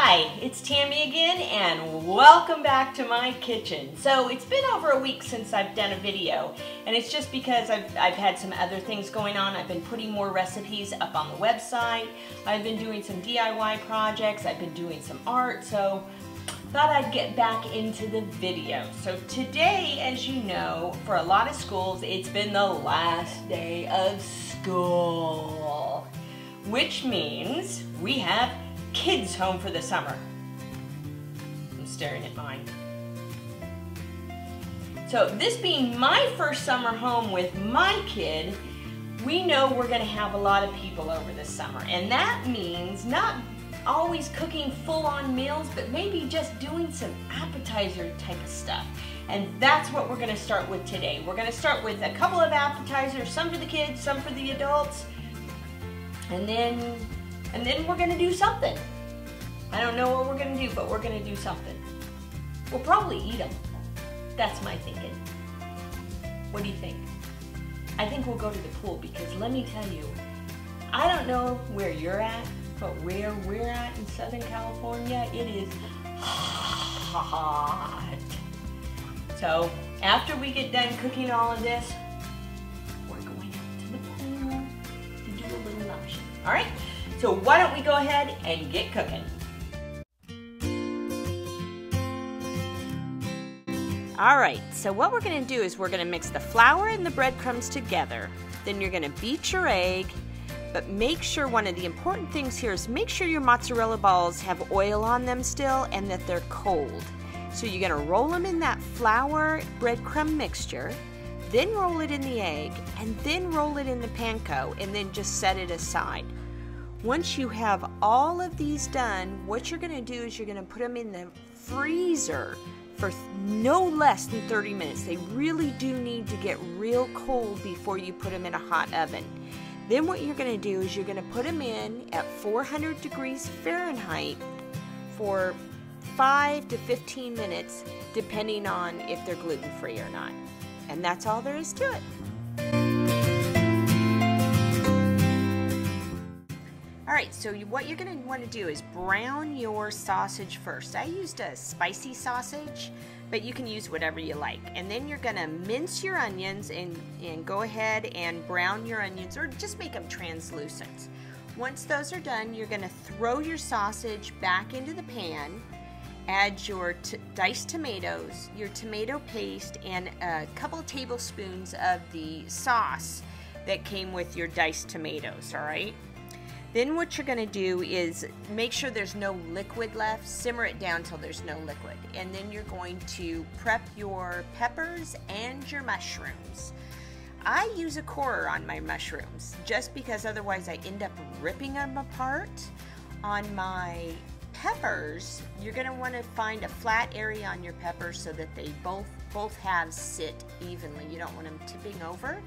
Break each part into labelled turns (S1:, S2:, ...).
S1: Hi, it's Tammy again and welcome back to my kitchen. So it's been over a week since I've done a video, and it's just because I've had some other things going on. I've been putting more recipes up on the website. I've been doing some DIY projects. I've been doing some art, so thought I'd get back into the video. So today, as you know, for a lot of schools, it's been the last day of school, which means we have kids home for the summer. I'm staring at mine. So this being my first summer home with my kid, we know we're going to have a lot of people over this summer, and that means not always cooking full-on meals, but maybe just doing some appetizer type of stuff. And that's what we're going to start with today. We're going to start with a couple of appetizers, some for the kids, some for the adults, and then we're going to do something. I don't know what we're going to do, but we're going to do something. We'll probably eat them. That's my thinking. What do you think? I think we'll go to the pool, because let me tell you, I don't know where you're at, but where we're at in Southern California, it is hot. So after we get done cooking all of this, we're going out to the pool to do a little lunch. All right? So why don't we go ahead and get cooking. All right, so what we're gonna do is we're gonna mix the flour and the breadcrumbs together. Then you're gonna beat your egg, but make sure, one of the important things here is make sure your mozzarella balls have oil on them still and that they're cold. So you're gonna roll them in that flour breadcrumb mixture, then roll it in the egg, and then roll it in the panko, and then just set it aside. Once you have all of these done, what you're going to do is you're going to put them in the freezer for no less than 30 minutes. They really do need to get real cold before you put them in a hot oven. Then what you're going to do is you're going to put them in at 400 degrees Fahrenheit for 5 to 15 minutes, depending on if they're gluten-free or not. And that's all there is to it. Alright, so what you're going to want to do is brown your sausage first. I used a spicy sausage, but you can use whatever you like. And then you're going to mince your onions and go ahead and brown your onions, or just make them translucent. Once those are done, you're going to throw your sausage back into the pan, add your diced tomatoes, your tomato paste, and a couple tablespoons of the sauce that came with your diced tomatoes, alright? Then what you're going to do is make sure there's no liquid left, simmer it down till there's no liquid, and then you're going to prep your peppers and your mushrooms. I use a corer on my mushrooms just because otherwise I end up ripping them apart. On my peppers, you're going to want to find a flat area on your peppers so that they both halves sit evenly. You don't want them tipping over.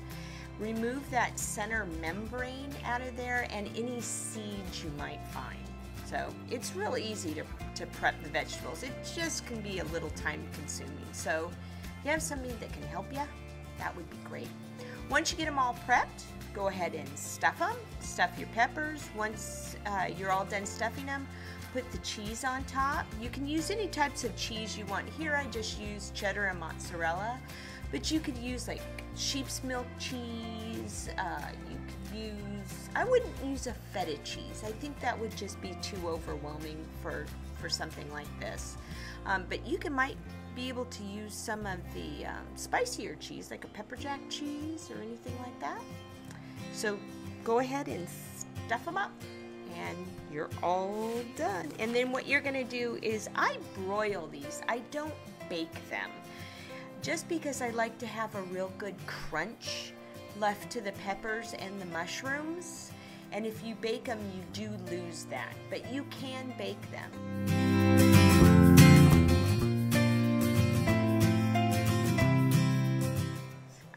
S1: Remove that center membrane out of there and any seeds you might find. So it's really easy to prep the vegetables. It just can be a little time consuming. So if you have somebody that can help you, that would be great. Once you get them all prepped, go ahead and stuff them. Stuff your peppers. Once you're all done stuffing them, put the cheese on top. You can use any types of cheese you want. Here I just use cheddar and mozzarella, but you could use like sheep's milk cheese. You could use, I wouldn't use a feta cheese. I think that would just be too overwhelming for something like this. But you might be able to use some of the spicier cheese, like a pepper jack cheese or anything like that. So go ahead and stuff them up, and you're all done. And then what you're gonna do is, I broil these. I don't bake them, just because I like to have a real good crunch left to the peppers and the mushrooms. And if you bake them, you do lose that, but you can bake them.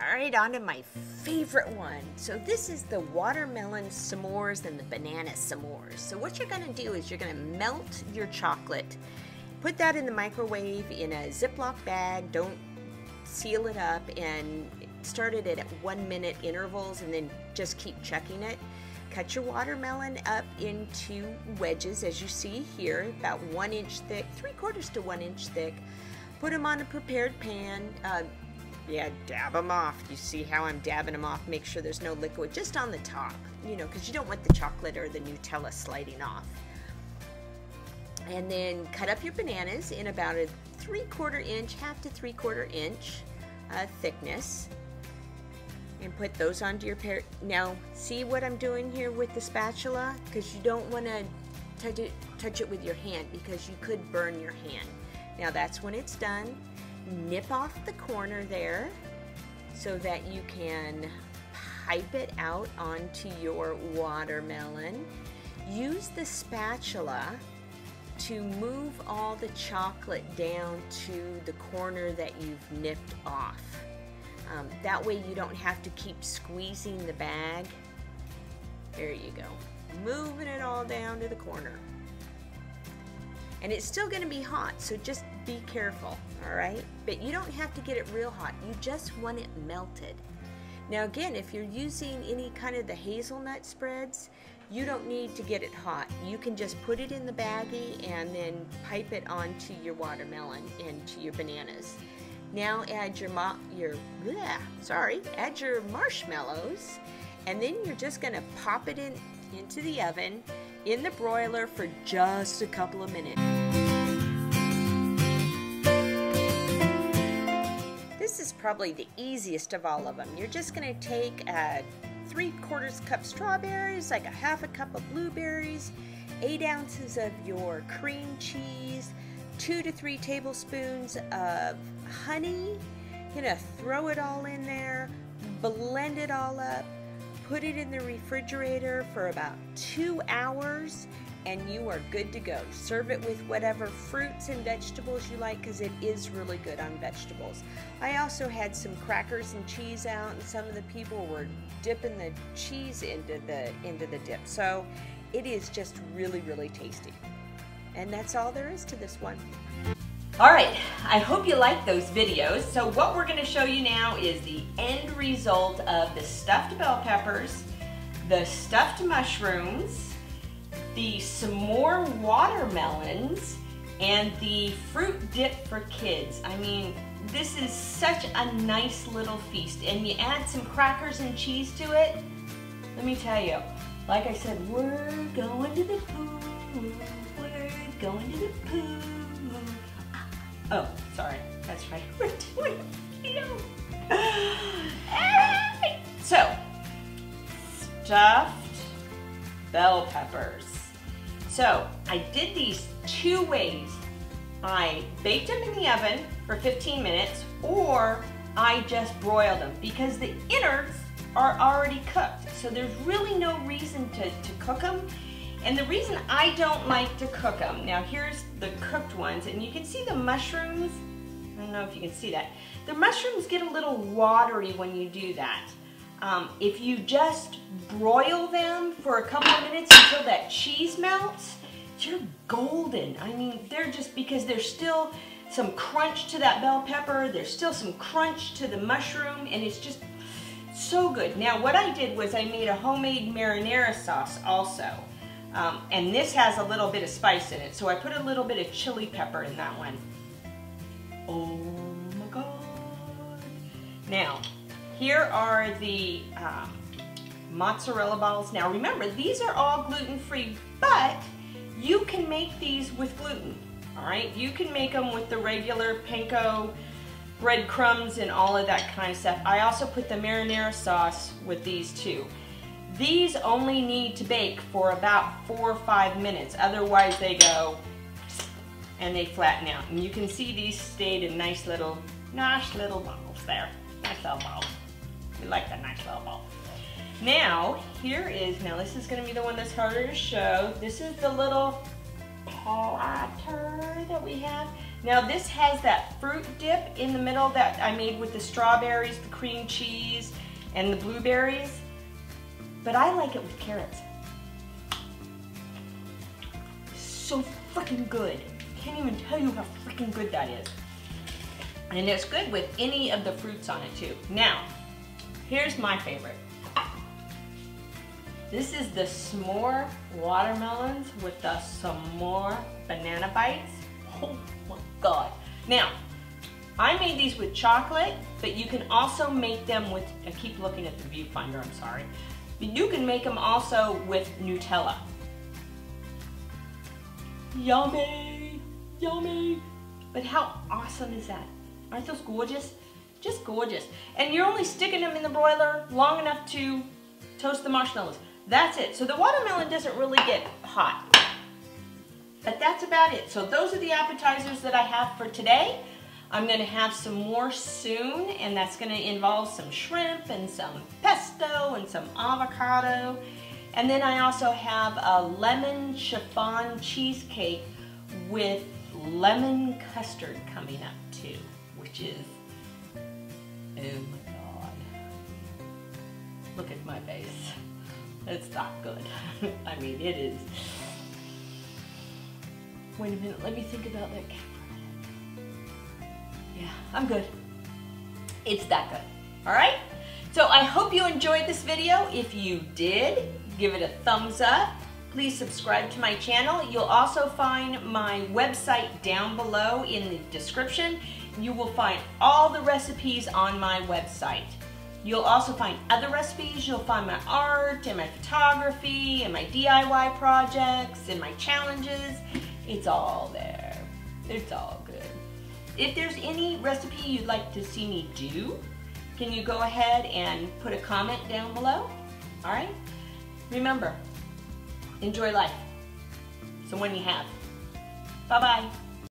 S1: Alright, on to my favorite one. So this is the watermelon s'mores and the banana s'mores. So what you're going to do is you're going to melt your chocolate, put that in the microwave in a Ziploc bag. Don't seal it up, and start it at 1 minute intervals, and then just keep checking it, cut your watermelon up into wedges, as you see here, about 1 inch thick, 3/4 to 1 inch thick. Put them on a prepared pan. Yeah, dab them off. You see how I'm dabbing them off? Make sure there's no liquid, just on the top, you know, because you don't want the chocolate or the Nutella sliding off. And then cut up your bananas in about a 3/4 inch, half to 3/4 inch thickness. And put those onto your Now, see what I'm doing here with the spatula? Because you don't want to touch it with your hand, because you could burn your hand. Now that's when it's done. Nip off the corner there so that you can pipe it out onto your watermelon. Use the spatula to move all the chocolate down to the corner that you've nipped off. That way you don't have to keep squeezing the bag. There you go. Moving it all down to the corner. And it's still going to be hot, so just be careful, all right? But you don't have to get it real hot. You just want it melted. Now again, if you're using any kind of the hazelnut spreads, you don't need to get it hot. You can just put it in the baggie and then pipe it onto your watermelon and to your bananas. Now add your marshmallows, and then you're just going to pop it into the oven in the broiler for just a couple of minutes. This is probably the easiest of all of them. You're just going to take 3/4 cup strawberries, like a 1/2 cup of blueberries, 8 ounces of your cream cheese, 2 to 3 tablespoons of honey. You're going to throw it all in there, blend it all up, put it in the refrigerator for about 2 hours, and you are good to go. Serve it with whatever fruits and vegetables you like, because it is really good on vegetables. I also had some crackers and cheese out, and some of the people were dipping the cheese into the dip. So it is just really, really tasty. And that's all there is to this one. All right, I hope you liked those videos. So what we're gonna show you now is the end result of the stuffed bell peppers, the stuffed mushrooms, the s'more watermelons, and the fruit dip for kids. I mean, this is such a nice little feast. And you add some crackers and cheese to it. Let me tell you, like I said, we're going to the pool. We're going to the pool. Oh, sorry, that's right. We're doing a video. So, stuffed bell peppers. So, I did these 2 ways. I baked them in the oven for 15 minutes, or I just broiled them, because the innards are already cooked. So there's really no reason to cook them. And the reason I don't like to cook them, now here's the cooked ones, and you can see the mushrooms. I don't know if you can see that. The mushrooms get a little watery when you do that. If you just broil them for a couple of minutes until that cheese melts, you're golden. I mean, they're just, because there's still some crunch to that bell pepper, there's still some crunch to the mushroom, and it's just so good. Now what I did was I made a homemade marinara sauce also. And this has a little bit of spice in it, so I put a little bit of chili pepper in that one. Oh my God. Now, here are the mozzarella balls. Now remember, these are all gluten-free, but you can make these with gluten, all right? You can make them with the regular panko breadcrumbs and all of that kind of stuff. I also put the marinara sauce with these too. These only need to bake for about 4 or 5 minutes. Otherwise they go and they flatten out. And you can see these stayed in nice little balls there. Nice little balls. We like that nice little ball. Now, this is gonna be the one that's harder to show. This is the little platter that we have. Now this has that fruit dip in the middle that I made with the strawberries, the cream cheese, and the blueberries. But I like it with carrots. So freaking good. Can't even tell you how freaking good that is. And it's good with any of the fruits on it too. Now, here's my favorite. This is the s'more watermelons with the s'more banana bites. Oh my God. Now, I made these with chocolate, but you can also make them with, I keep looking at the viewfinder, I'm sorry. You can make them also with Nutella. Yummy, yummy. But how awesome is that? Aren't those gorgeous? Just gorgeous. And you're only sticking them in the broiler long enough to toast the marshmallows. That's it. So the watermelon doesn't really get hot. But that's about it. So those are the appetizers that I have for today. I'm going to have some more soon, and that's going to involve some shrimp and some pesto and some avocado. And then I also have a lemon chiffon cheesecake with lemon custard coming up too, which is, oh my God. Look at my face. It's not good. I mean, it is. Wait a minute, let me think about that camera. Yeah, I'm good. It's that good. All right? So I hope you enjoyed this video. If you did, give it a thumbs up. Please subscribe to my channel. You'll also find my website down below in the description. You will find all the recipes on my website. You'll also find other recipes. You'll find my art and my photography and my DIY projects and my challenges. It's all there. It's all good. If there's any recipe you'd like to see me do, can you go ahead and put a comment down below? All right? Remember, enjoy life. So when you have. Bye-bye.